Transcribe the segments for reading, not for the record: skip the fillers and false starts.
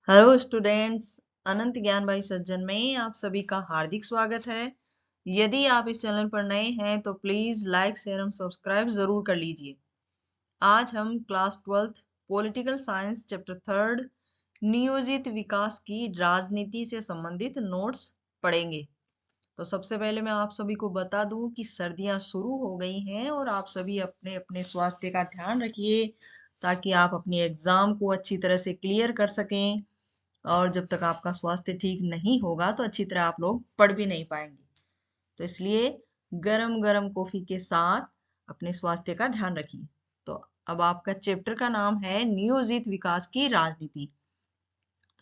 Hello students, अनंत ज्ञान भाई सज्जन में आप सभी का हार्दिक स्वागत है। यदि आप इस चैनल पर नए हैं तो प्लीज लाइक शेयर एवं सब्सक्राइब जरूर कर लीजिए। आज हम class 12th political science chapter 3 नियोजित विकास की राजनीति से संबंधित नोट्स पढ़ेंगे। तो सबसे पहले मैं आप सभी को बता दूं कि सर्दियां शुरू हो गई हैं और आप सभी अपने अपने स्वास्थ्य का ध्यान रखिए ताकि आप अपनी एग्जाम को अच्छी तरह से क्लियर कर सकें। और जब तक आपका स्वास्थ्य ठीक नहीं होगा तो अच्छी तरह आप लोग पढ़ भी नहीं पाएंगे। तो इसलिए गरम गरम कॉफी के साथ अपने स्वास्थ्य का ध्यान रखिए। तो अब आपका चैप्टर का नाम है नियोजित विकास की राजनीति।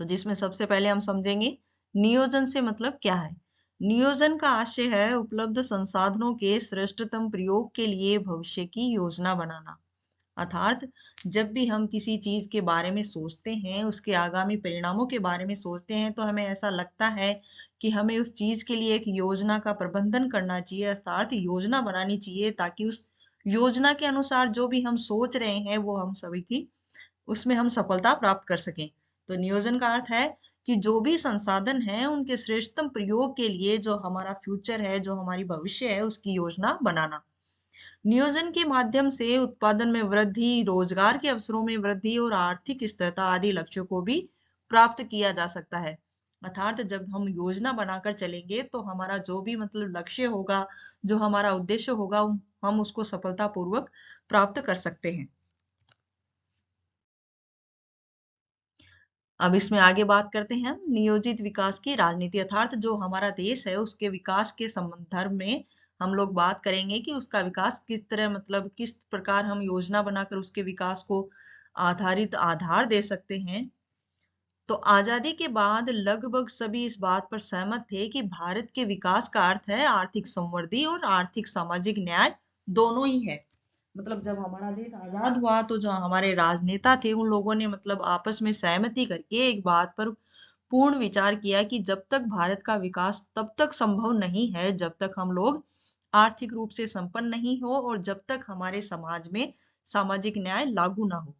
तो जिसमें सबसे पहले हम समझेंगे नियोजन से मतलब क्या है। नियोजन का आशय है उपलब्ध संसाधनों के श्रेष्ठतम प्रयोग के लिए भविष्य की योजना बनाना। अर्थात जब भी हम किसी चीज के बारे में सोचते हैं, उसके आगामी परिणामों के बारे में सोचते हैं, तो हमें ऐसा लगता है कि हमें उस चीज के लिए एक योजना का प्रबंधन करना चाहिए, अर्थात योजना बनानी चाहिए ताकि उस योजना के अनुसार जो भी हम सोच रहे हैं वो हम सभी की उसमें हम सफलता प्राप्त कर सकें। तो नियोजन का अर्थ है कि जो भी संसाधन है उनके श्रेष्ठतम प्रयोग के लिए जो हमारा फ्यूचर है, जो हमारी भविष्य है, उसकी योजना बनाना। नियोजन के माध्यम से उत्पादन में वृद्धि, रोजगार के अवसरों में वृद्धि और आर्थिक स्थिरता आदि लक्ष्यों को भी प्राप्त किया जा सकता है। अर्थात जब हम योजना बनाकर चलेंगे तो हमारा जो भी मतलब लक्ष्य होगा, जो हमारा उद्देश्य होगा, हम उसको सफलतापूर्वक प्राप्त कर सकते हैं। अब इसमें आगे बात करते हैं हम नियोजित विकास की राजनीति, अर्थात जो हमारा देश है उसके विकास के संदर्भ में हम लोग बात करेंगे कि उसका विकास किस तरह मतलब किस प्रकार हम योजना बनाकर उसके विकास को आधार दे सकते हैं। तो आजादी के बाद लगभग सभी इस बात पर सहमत थे कि भारत के विकास का अर्थ है आर्थिक समृद्धि और आर्थिक सामाजिक न्याय दोनों ही है। मतलब जब हमारा देश आजाद हुआ तो जो हमारे राजनेता थे उन लोगों ने मतलब आपस में सहमति करके एक बात पर पूर्ण विचार किया कि जब तक भारत का विकास तब तक संभव नहीं है जब तक हम लोग आर्थिक रूप से संपन्न नहीं हो और जब तक हमारे समाज में सामाजिक न्याय लागू ना हो।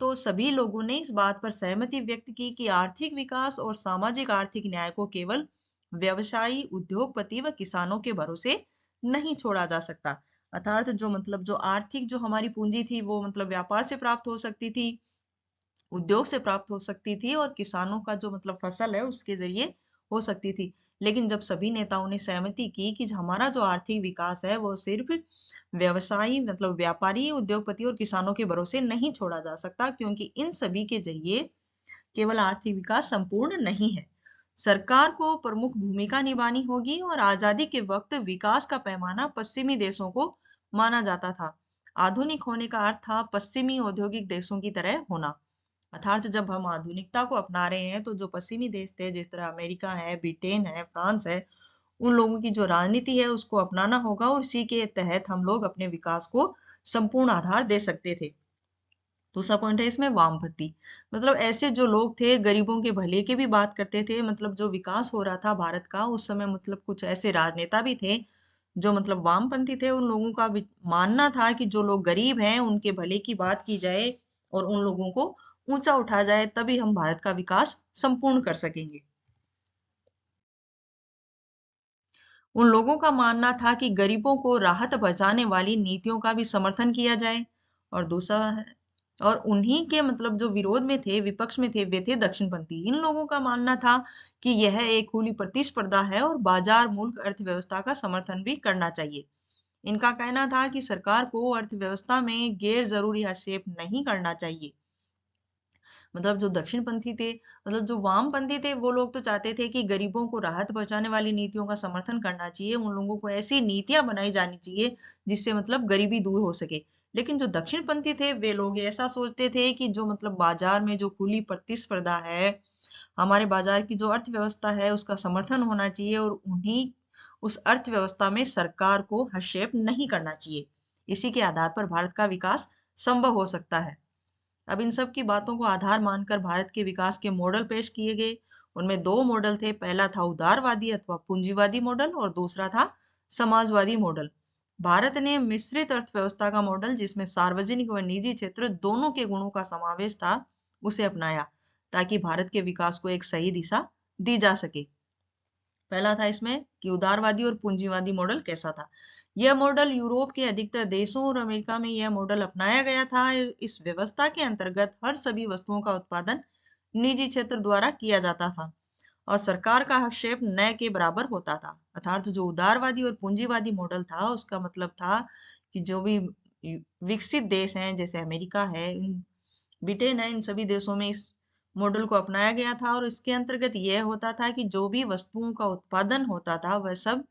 तो सभी लोगों ने इस बात पर सहमति व्यक्त की कि आर्थिक विकास और सामाजिक आर्थिक न्याय को केवल व्यवसायी, उद्योगपति व किसानों के भरोसे नहीं छोड़ा जा सकता। अर्थात जो मतलब जो आर्थिक जो हमारी पूंजी थी वो मतलब व्यापार से प्राप्त हो सकती थी, उद्योग से प्राप्त हो सकती थी और किसानों का जो मतलब फसल है उसके जरिए हो सकती थी। लेकिन जब सभी नेताओं ने सहमति की कि हमारा जो आर्थिक विकास है वो सिर्फ व्यवसायी मतलब व्यापारी, उद्योगपति और किसानों के भरोसे नहीं छोड़ा जा सकता, क्योंकि इन सभी के जरिए केवल आर्थिक विकास संपूर्ण नहीं है। सरकार को प्रमुख भूमिका निभानी होगी और आजादी के वक्त विकास का पैमाना पश्चिमी देशों को माना जाता था। आधुनिक होने का अर्थ था पश्चिमी औद्योगिक देशों की तरह होना। अर्थात जब हम आधुनिकता को अपना रहे हैं तो जो पश्चिमी देश थे, जिस तरह अमेरिका है, ब्रिटेन है, फ्रांस है, उन लोगों की जो राजनीति है उसको अपनाना होगा और इसी के तहत हम लोग अपने विकास को संपूर्ण आधार दे सकते थे। दूसरा पॉइंट है इसमें वामपंथी। मतलब ऐसे जो लोग थे गरीबों के भले की भी बात करते थे। मतलब जो विकास हो रहा था भारत का उस समय मतलब कुछ ऐसे राजनेता भी थे जो मतलब वामपंथी थे। उन लोगों का मानना था कि जो लोग गरीब हैं उनके भले की बात की जाए और उन लोगों को ऊंचा उठा जाए, तभी हम भारत का विकास संपूर्ण कर सकेंगे। उन लोगों का मानना था कि गरीबों को राहत पहुंचाने वाली नीतियों का भी समर्थन किया जाए। और दूसरा है, और उन्हीं के मतलब जो विरोध में थे, विपक्ष में थे, वे थे दक्षिणपंथी। इन लोगों का मानना था कि यह एक खुली प्रतिस्पर्धा है और बाजार मूल्य अर्थव्यवस्था का समर्थन भी करना चाहिए। इनका कहना था कि सरकार को अर्थव्यवस्था में गैर जरूरी हस्तक्षेप नहीं करना चाहिए। मतलब जो दक्षिणपंथी थे, मतलब जो वामपंथी थे, वो लोग तो चाहते थे कि गरीबों को राहत पहुंचाने वाली नीतियों का समर्थन करना चाहिए। उन लोगों को ऐसी नीतियां बनाई जानी चाहिए जिससे मतलब गरीबी दूर हो सके। लेकिन जो दक्षिणपंथी थे वे लोग ऐसा सोचते थे कि जो मतलब बाजार में जो खुली प्रतिस्पर्धा है, हमारे बाजार की जो अर्थव्यवस्था है उसका समर्थन होना चाहिए और उन्हीं उस अर्थव्यवस्था में सरकार को हस्तक्षेप नहीं करना चाहिए। इसी के आधार पर भारत का विकास संभव हो सकता है। अब इन सब की बातों को आधार मानकर भारत के विकास के मॉडल पेश किए गए। उनमें दो मॉडल थे, पहला था उदारवादी अथवा पूंजीवादी मॉडल और दूसरा था समाजवादी मॉडल। भारत ने मिश्रित अर्थव्यवस्था का मॉडल, जिसमें सार्वजनिक व निजी क्षेत्र दोनों के गुणों का समावेश था, उसे अपनाया। ताकि भारत के विकास को एक सही दिशा दी जा सके। पहला था इसमें कि उदारवादी और पूंजीवादी मॉडल कैसा था। यह मॉडल यूरोप के अधिकतर देशों और अमेरिका में यह मॉडल अपनाया गया था। इस व्यवस्था के अंतर्गत हर सभी वस्तुओं का उत्पादन निजी क्षेत्र द्वारा किया जाता था और सरकार का हस्तक्षेप न के बराबर होता था। अर्थात जो उदारवादी और पूंजीवादी मॉडल था उसका मतलब था कि जो भी विकसित देश हैं जैसे अमेरिका है, ब्रिटेन है, इन सभी देशों में इस मॉडल को अपनाया गया था और इसके अंतर्गत यह होता था कि जो भी वस्तुओं का उत्पादन होता था वह सब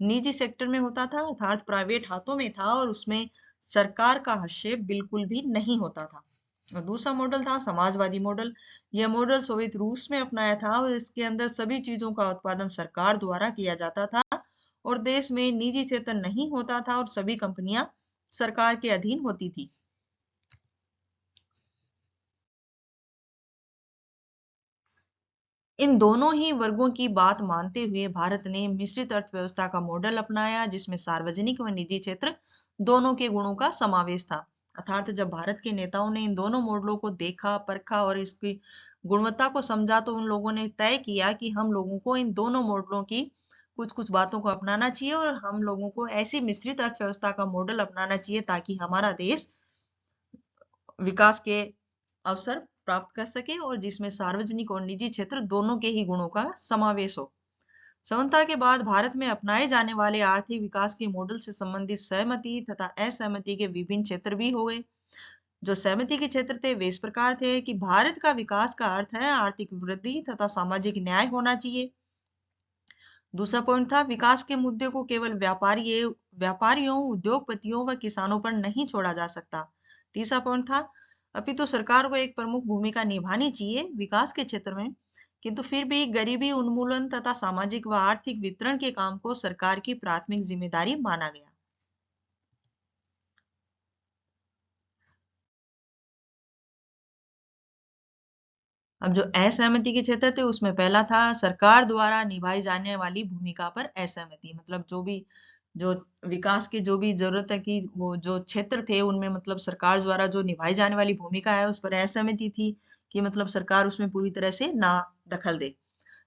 निजी सेक्टर में होता था, अर्थात प्राइवेट हाथों में था और उसमें सरकार का हस्तक्षेप बिल्कुल भी नहीं होता था। और दूसरा मॉडल था समाजवादी मॉडल। यह मॉडल सोवियत रूस में अपनाया था और इसके अंदर सभी चीजों का उत्पादन सरकार द्वारा किया जाता था और देश में निजी क्षेत्र नहीं होता था और सभी कंपनियां सरकार के अधीन होती थी। इन दोनों ही वर्गों की बात मानते हुए भारत ने मिश्रित अर्थव्यवस्था का मॉडल अपनाया जिसमें सार्वजनिक व निजी क्षेत्र दोनों के गुणों का समावेश था। अर्थात जब भारत के नेताओं ने इन दोनों मॉडलों को देखा परखा और इसकी गुणवत्ता को समझा तो उन लोगों ने तय किया कि हम लोगों को इन दोनों मॉडलों की कुछ कुछ बातों को अपनाना चाहिए और हम लोगों को ऐसी मिश्रित अर्थव्यवस्था का मॉडल अपनाना चाहिए ताकि हमारा देश विकास के अवसर प्राप्त कर सके और जिसमें सार्वजनिक और निजी क्षेत्र दोनों के ही गुणों का समावेश हो। समता के बाद भारत में अपनाए जाने वाले आर्थिक विकास के मॉडल से संबंधित सहमति तथा असहमति के विभिन्न क्षेत्र भी हो गए। जो सहमति के क्षेत्र थे वे इस प्रकार थे कि भारत का विकास का अर्थ है आर्थिक वृद्धि तथा सामाजिक न्याय होना चाहिए। दूसरा पॉइंट था विकास के मुद्दे को केवल व्यापारियों, उद्योगपतियों व किसानों पर नहीं छोड़ा जा सकता। तीसरा पॉइंट था अपितु सरकार को एक प्रमुख भूमिका निभानी चाहिए विकास के क्षेत्र में, किंतु फिर भी गरीबी उन्मूलन तथा सामाजिक व आर्थिक वितरण के काम को सरकार की प्राथमिक जिम्मेदारी माना गया। अब जो असहमति के क्षेत्र थे उसमें पहला था सरकार द्वारा निभाई जाने वाली भूमिका पर असहमति। मतलब जो विकास की जो भी जरूरत है कि वो जो क्षेत्र थे उनमें मतलब सरकार द्वारा जो निभाई जाने वाली भूमिका है उस पर असहमति थी कि मतलब सरकार उसमें पूरी तरह से ना दखल दे।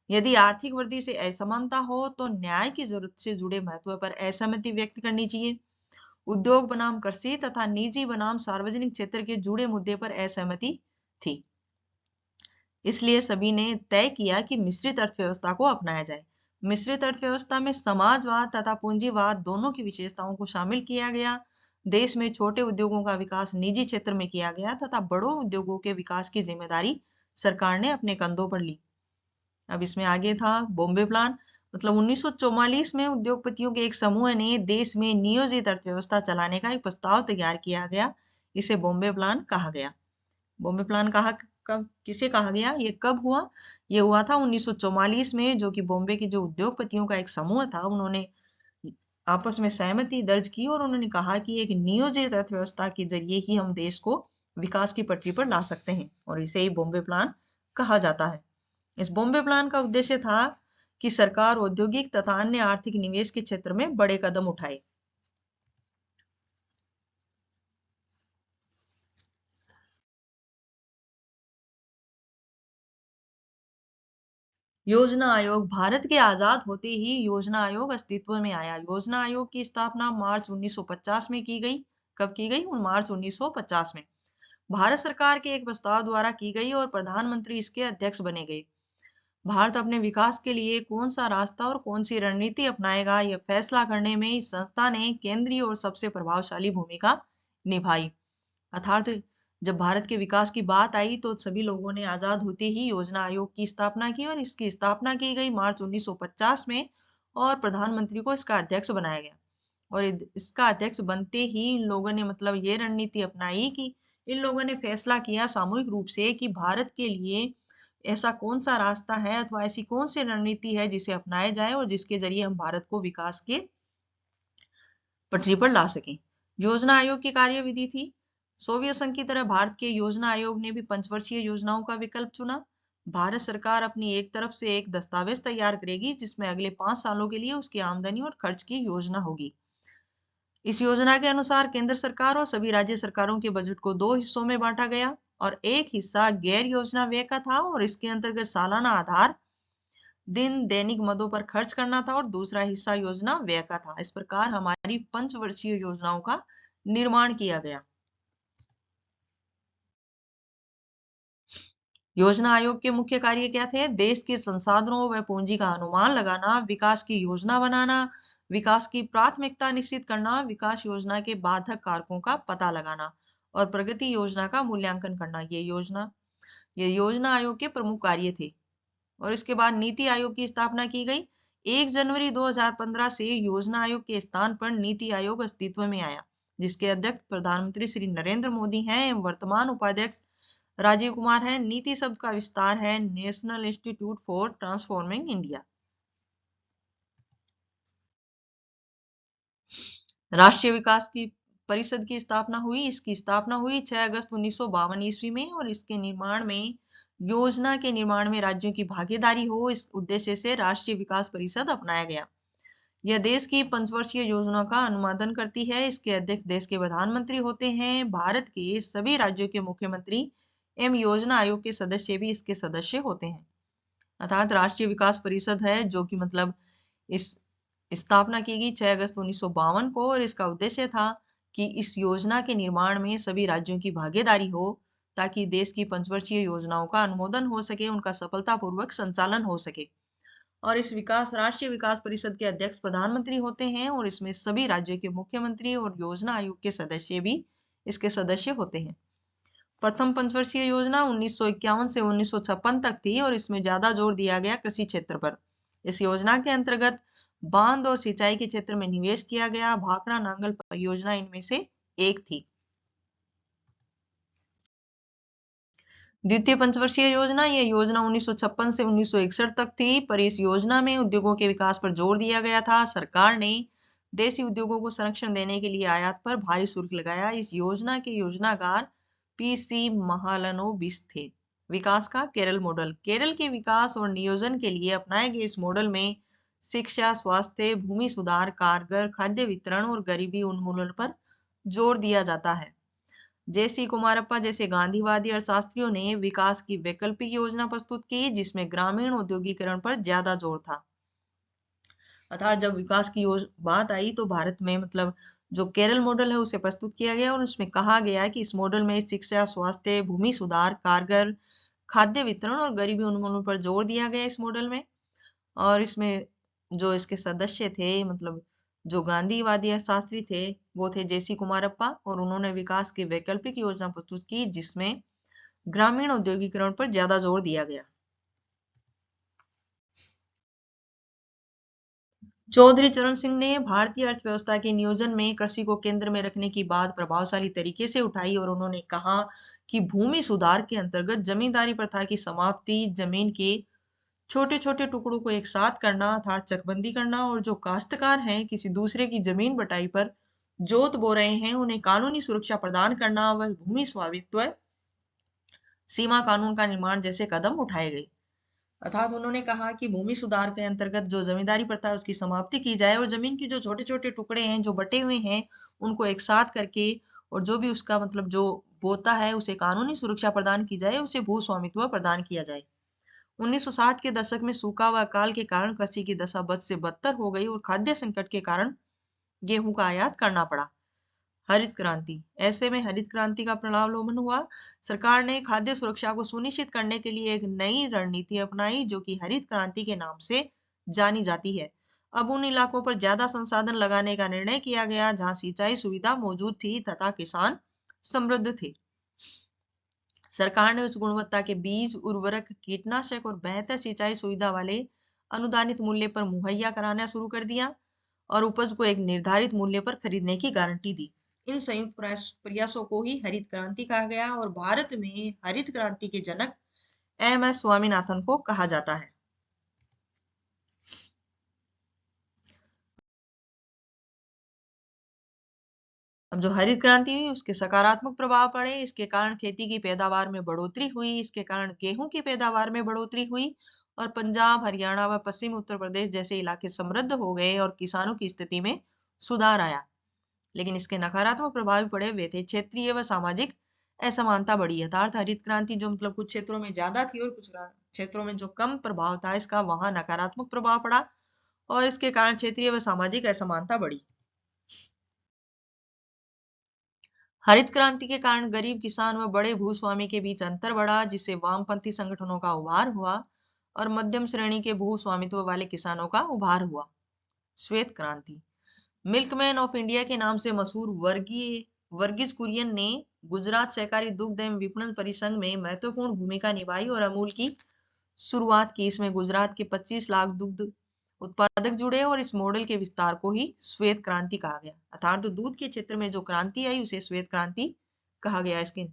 यदि आर्थिक वृद्धि से असमानता हो तो न्याय की जरूरत से जुड़े महत्व पर असहमति व्यक्त करनी चाहिए। उद्योग बनाम कृषि तथा निजी बनाम सार्वजनिक क्षेत्र के जुड़े मुद्दे पर असहमति थी। इसलिए सभी ने तय किया कि मिश्रित अर्थव्यवस्था को अपनाया जाए। मिश्रित अर्थव्यवस्था में समाजवाद तथा पूंजीवाद दोनों की विशेषताओं को शामिल किया गया। देश में छोटे उद्योगों का विकास निजी क्षेत्र में किया गया तथा बड़ों उद्योगों के विकास की जिम्मेदारी सरकार ने अपने कंधों पर ली। अब इसमें आगे था बॉम्बे प्लान। मतलब 1944 में उद्योगपतियों के एक समूह ने देश में नियोजित अर्थव्यवस्था चलाने का एक प्रस्ताव तैयार किया गया। इसे बॉम्बे प्लान कहा गया। बॉम्बे प्लान कहा कब किसे कहा गया, ये कब हुआ? ये हुआ था 1944 में, जो कि बॉम्बे के जो उद्योगपतियों का एक समूह था उन्होंने आपस में सहमति दर्ज की और उन्होंने कहा कि एक नियोजित अर्थव्यवस्था के जरिए ही हम देश को विकास की पटरी पर ला सकते हैं और इसे ही बॉम्बे प्लान कहा जाता है। इस बॉम्बे प्लान का उद्देश्य था कि सरकार औद्योगिक तथा अन्य आर्थिक निवेश के क्षेत्र में बड़े कदम उठाए। योजना आयोग। भारत के आजाद होते ही योजना आयोग अस्तित्व में आया। योजना आयोग की स्थापना मार्च 1950 में की गई। कब की गई? मार्च 1950 में भारत सरकार के एक प्रस्ताव द्वारा की गई और प्रधानमंत्री इसके अध्यक्ष बने गए। भारत अपने विकास के लिए कौन सा रास्ता और कौन सी रणनीति अपनाएगा यह फैसला करने में इस संस्था ने केंद्रीय और सबसे प्रभावशाली भूमिका निभाई। अर्थात जब भारत के विकास की बात आई तो सभी लोगों ने आजाद होते ही योजना आयोग की स्थापना की और इसकी स्थापना की गई मार्च 1950 में और प्रधानमंत्री को इसका अध्यक्ष बनाया गया। और इसका अध्यक्ष बनते ही इन लोगों ने मतलब ये रणनीति अपनाई कि इन लोगों ने फैसला किया सामूहिक रूप से कि भारत के लिए ऐसा कौन सा रास्ता है अथवा ऐसी कौन सी रणनीति है जिसे अपनाया जाए और जिसके जरिए हम भारत को विकास के पटरी पर ला सकें। योजना आयोग की कार्यविधि थी। सोवियत संघ की तरह भारत के योजना आयोग ने भी पंचवर्षीय योजनाओं का विकल्प चुना। भारत सरकार अपनी एक तरफ से एक दस्तावेज तैयार करेगी जिसमें अगले 5 सालों के लिए उसकी आमदनी और खर्च की योजना होगी। इस योजना के अनुसार केंद्र सरकार और सभी राज्य सरकारों के बजट को 2 हिस्सों में बांटा गया। और एक हिस्सा गैर योजना व्यय का था और इसके अंतर्गत सालाना आधार दिन दैनिक मदों पर खर्च करना था और दूसरा हिस्सा योजना व्यय का था। इस प्रकार हमारी पंचवर्षीय योजनाओं का निर्माण किया गया। योजना आयोग के मुख्य कार्य क्या थे? देश के संसाधनों व पूंजी का अनुमान लगाना, विकास की योजना बनाना, विकास की प्राथमिकता निश्चित करना, विकास योजना के बाधक कारकों का पता लगाना और प्रगति योजना का मूल्यांकन करना। ये योजना आयोग के प्रमुख कार्य थे। और इसके बाद नीति आयोग की स्थापना की गई। 1 जनवरी 2015 से योजना आयोग के स्थान पर नीति आयोग अस्तित्व में आया, जिसके अध्यक्ष प्रधानमंत्री श्री नरेंद्र मोदी हैं एवं वर्तमान उपाध्यक्ष राजीव कुमार है। नीति शब्द का विस्तार है national institute for transforming India. राष्ट्रीय विकास की परिषद की स्थापना हुई। इसकी स्थापना हुई 6 अगस्त 1952 ईस्वी में और इसके निर्माण में योजना के निर्माण में राज्यों की भागीदारी हो, इस उद्देश्य से राष्ट्रीय विकास परिषद अपनाया गया। यह देश की पंचवर्षीय योजना का अनुमोदन करती है। इसके अध्यक्ष देश के प्रधानमंत्री होते हैं। भारत के सभी राज्यों के मुख्यमंत्री एवं योजना आयोग के सदस्य भी इसके सदस्य होते हैं। अर्थात राष्ट्रीय विकास परिषद है जो कि मतलब इस स्थापना की गई 6 अगस्त 1952 को और इसका उद्देश्य था कि इस योजना के निर्माण में सभी राज्यों की भागीदारी हो ताकि देश की पंचवर्षीय योजनाओं का अनुमोदन हो सके, उनका सफलतापूर्वक संचालन हो सके। और इस राष्ट्रीय विकास परिषद के अध्यक्ष प्रधानमंत्री होते हैं और इसमें सभी राज्यों के मुख्यमंत्री और योजना आयोग के सदस्य भी इसके सदस्य होते हैं। प्रथम पंचवर्षीय योजना 1951 से 1956 तक थी और इसमें ज्यादा जोर दिया गया कृषि क्षेत्र पर। इस योजना के अंतर्गत बांध और सिंचाई के क्षेत्र में निवेश किया गया। भाखड़ा नांगल परियोजना इनमें से एक थी। द्वितीय पंचवर्षीय योजना, यह योजना 1956 से 1961 तक थी, पर इस योजना में उद्योगों के विकास पर जोर दिया गया था। सरकार ने देसी उद्योगों को संरक्षण देने के लिए आयात पर भारी शुल्क लगाया। इस योजना के योजनाकार पीसी महालनोबिस थे। विकास का केरल मॉडल, केरल के विकास और नियोजन के लिए अपनाए गए इस मॉडल में शिक्षा, स्वास्थ्य, भूमि सुधार, कारगर, खाद्य वितरण और गरीबी उन्मूलन पर जोर दिया जाता है। जेसी कुमारप्पा जैसे गांधीवादी अर्थशास्त्रियों ने विकास की वैकल्पिक योजना प्रस्तुत की जिसमें ग्रामीण औद्योगिकरण पर ज्यादा जोर था। अर्थात जब विकास की बात आई तो भारत में मतलब जो केरल मॉडल है उसे प्रस्तुत किया गया और उसमें कहा गया कि इस मॉडल में शिक्षा, स्वास्थ्य, भूमि सुधार, कारगर, खाद्य वितरण और गरीबी उन्मूलन पर जोर दिया गया इस मॉडल में। और इसमें जो इसके सदस्य थे मतलब जो गांधीवादी अर्थशास्त्री थे वो थे जेसी कुमारप्पा और उन्होंने विकास की वैकल्पिक योजना प्रस्तुत की जिसमें ग्रामीण औद्योगिकरण पर ज्यादा जोर दिया गया। चौधरी चरण सिंह ने भारतीय अर्थव्यवस्था के नियोजन में कृषि को केंद्र में रखने की बात प्रभावशाली तरीके से उठाई और उन्होंने कहा कि भूमि सुधार के अंतर्गत जमींदारी प्रथा की समाप्ति, जमीन के छोटे छोटे टुकड़ों को एक साथ करना अर्थात चकबंदी करना और जो काश्तकार हैं किसी दूसरे की जमीन बटाई पर जोत बो रहे हैं उन्हें कानूनी सुरक्षा प्रदान करना व भूमि स्वामित्व सीमा कानून का निर्माण जैसे कदम उठाए गए। अर्थात उन्होंने कहा कि भूमि सुधार के अंतर्गत जो जमींदारी प्रथा है उसकी समाप्ति की जाए और जमीन के जो छोटे छोटे टुकड़े हैं जो बटे हुए हैं उनको एक साथ करके और जो भी उसका मतलब जो बोता है उसे कानूनी सुरक्षा प्रदान की जाए, उसे भू स्वामित्व प्रदान किया जाए। 1960 के दशक में सूखा व अकाल के कारण कृषि की दशा बद से बदतर हो गई और खाद्य संकट के कारण गेहूं का आयात करना पड़ा। हरित क्रांति, ऐसे में हरित क्रांति का प्रलाभन हुआ। सरकार ने खाद्य सुरक्षा को सुनिश्चित करने के लिए एक नई रणनीति अपनाई जो कि हरित क्रांति के नाम से जानी जाती है। अब उन इलाकों पर ज्यादा संसाधन लगाने का निर्णय किया गया जहां सिंचाई सुविधा मौजूद थी तथा किसान समृद्ध थे। सरकार ने उच्च गुणवत्ता के बीज, उर्वरक, कीटनाशक और बेहतर सिंचाई सुविधा वाले अनुदानित मूल्य पर मुहैया कराना शुरू कर दिया और उपज को एक निर्धारित मूल्य पर खरीदने की गारंटी दी। इन संयुक्त प्रयासों को ही हरित क्रांति कहा गया और भारत में हरित क्रांति के जनक एम.एस. स्वामीनाथन को कहा जाता है। अब जो हरित क्रांति हुई उसके सकारात्मक प्रभाव पड़े। इसके कारण खेती की पैदावार में बढ़ोतरी हुई, इसके कारण गेहूं की पैदावार में बढ़ोतरी हुई और पंजाब, हरियाणा व पश्चिम उत्तर प्रदेश जैसे इलाके समृद्ध हो गए और किसानों की स्थिति में सुधार आया। लेकिन इसके नकारात्मक प्रभाव पड़े वे थे क्षेत्रीय व सामाजिक असमानता बढ़ी, अर्थात हरित क्रांति जो मतलब कुछ क्षेत्रों में ज्यादा थी और कुछ क्षेत्रों में जो कम प्रभाव था, इसका वहां नकारात्मक प्रभाव पड़ा और इसके कारण क्षेत्रीय व सामाजिक असमानता बढ़ी। हरित क्रांति के कारण गरीब किसान व बड़े भूस्वामी के बीच अंतर बढ़ा, जिससे वामपंथी संगठनों का उभार हुआ और मध्यम श्रेणी के भूस्वामित्व वाले किसानों का उभार हुआ। श्वेत क्रांति। मिल्कमैन ऑफ इंडिया के नाम से मशहूर वर्गीज कुरियन ने गुजरात सहकारी दुग्ध एवं विपणन परिसंघ में महत्वपूर्ण भूमिका निभाई और अमूल की शुरुआत की। इसमें गुजरात के 25 लाख दुग्ध उत्पादक जुड़े और इस मॉडल के विस्तार को ही श्वेत क्रांति कहा गया, अर्थात तो दूध के क्षेत्र में जो क्रांति आई उसे श्वेत क्रांति कहा गया। इसके